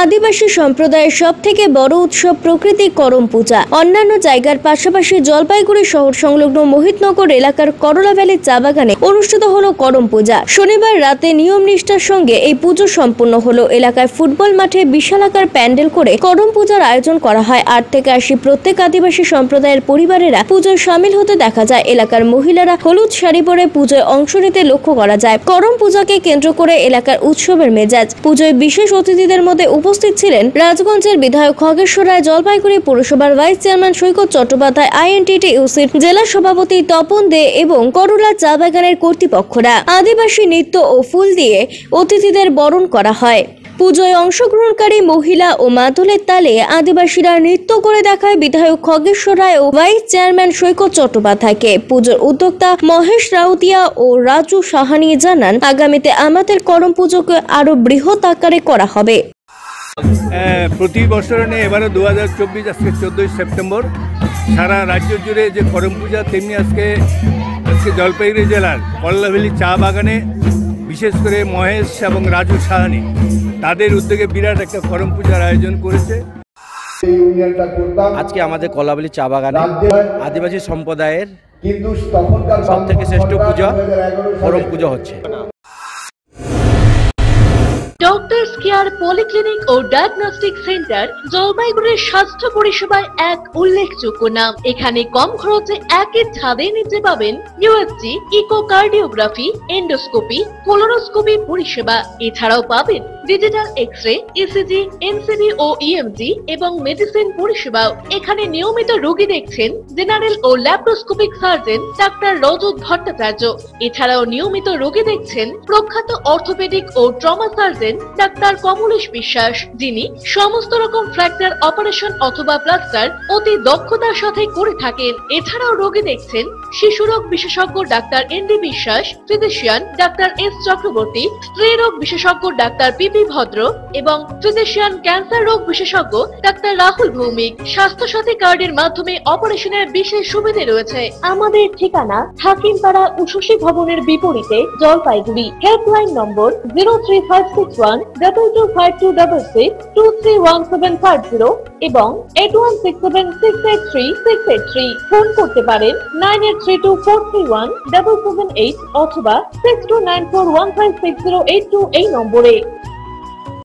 আদিবাসী সম্প্রদায়ের সবথেকে বড় উৎসব প্রকৃতি করম পূজা। অন্যান্য জায়গার পাশাপাশি জলপাইগুড়ি শহর সংলগ্ন মোহিতনগর এলাকার করলা ভ্যালি চা বাগানে অনুষ্ঠিত হলো করম পূজা। শনিবার রাতে নিয়ম নিষ্ঠার সঙ্গে এই পুজো সম্পন্ন হলো। এলাকায় ফুটবল মাঠে বিশালাকার প্যান্ডেল করে করম পূজার আয়োজন করা হয়। 8 থেকে 80 প্রত্যেক আদিবাসী সম্প্রদায়ের পরিবারেরা পুজোয় সামিল হতে দেখা যায়। এলাকার মহিলারা হলুদ শাড়ি পরে পুজোয় অংশ নিতে লক্ষ্য করা যায়। করম পূজাকে কেন্দ্র করে এলাকার উৎসবের মেজাজ। পুজোয় বিশেষ অতিথিদের মধ্যে উপস্থিত ছিলেন রাজগঞ্জের বিধায়ক খগেশ্বর রায়, জলপাইগুড়ি পৌরসভার ভাইস চেয়ারম্যান সৈকত চট্টোপাধ্যায়, INTTUCর জেলা সভাপতি তপন দে এবং করলা চা বাগানের কর্তৃপক্ষরা। আদিবাসী নৃত্য ও ফুল দিয়ে অতিথিদের বরণ করা হয়। পুজোয় অংশগ্রহণকারী মহিলা ও মাদলের তালে আদিবাসীরা নৃত্য করে দেখায় বিধায়ক খগেশ্বর রায় ও ভাইস চেয়ারম্যান সৈকত চট্টোপাধ্যায়কে। পুজোর উদ্যোক্তা মহেশ রাউতিয়া ও রাজু সাহানি জানান, আগামীতে আমাদের করম পুজোকে আরো বৃহৎ আকারে করা হবে। প্রতি বছর নিয়ে এবারে 2024 আজকে 14 সেপ্টেম্বর সারা রাজ্য জুড়ে যে করম পূজা, তেমনি আজকে জলপাইগুড়ি জেলার করলা ভ্যালি চা বাগানে বিশেষ করে মহেশ এবং রাজু সাহানি তাদের উদ্যোগে বিরাট একটা করম পূজার আয়োজন করেছে। আজকে আমাদের করলা ভ্যালি চা বাগানে আদিবাসী সম্প্রদায়ের সব থেকে শ্রেষ্ঠ পূজা করম পূজা হচ্ছে। ডক্টরস কেয়ার পলিক্লিনিক ও ডায়াগনস্টিক সেন্টার জলপাইগুড়ির স্বাস্থ্য পরিষেবায় এক উল্লেখযোগ্য নাম। এখানে কম খরচে একই ছাদে নিতে পাবেন USG, ইকোকার্ডিওগ্রাফি, এন্ডোস্কোপি, কোলোনোস্কোপি পরিষেবা। এছাড়াও পাবেন ডিজিটাল এক্স-রে, ECG, NCD ও EMG এবং মেডিসিন পরিষেবাও। এখানে নিয়মিত রোগী দেখছেন জেনারেল ও ল্যাপ্রোস্কোপিক সার্জন ডাক্তার রজত ভট্টাচার্য। এছাড়াও নিয়মিত রোগী দেখছেন প্রখ্যাত অর্থোপেডিক ও ট্রমা সার্জন ডাক্তার কমলেশ বিশ্বাস, যিনি সমস্ত রকম ফ্র্যাকচার অপারেশন অথবা প্লাস্টার অতি দক্ষতার সাথে করে থাকেন। এছাড়াও রোগী দেখছেন শিশুরোগ বিশেষজ্ঞ ডাক্তার ND বিশ্বাস, ফিজিশিয়ান ডাক্তার S চক্রবর্তী, স্ত্রী রোগ বিশেষজ্ঞ ডাক্তার PP ভদ্র এবং ফিজিশিয়ান ক্যান্সার রোগ বিশেষজ্ঞ ডাক্তার রাহুল ভৌমিক। স্বাস্থ্য সাথী কার্ডের মাধ্যমে অপারেশনের বিশেষ সুবিধা রয়েছে। আমাদের ঠিকানা হাকিমপাড়া উষসী ভবনের বিপরীতে, জলপাইগুড়ি। হেল্পলাইন নম্বর 03561225266, 231750 এবং 8167683683। ফোন করতে পারেন 9832431778 অথবা 6294156082 এই নম্বরে।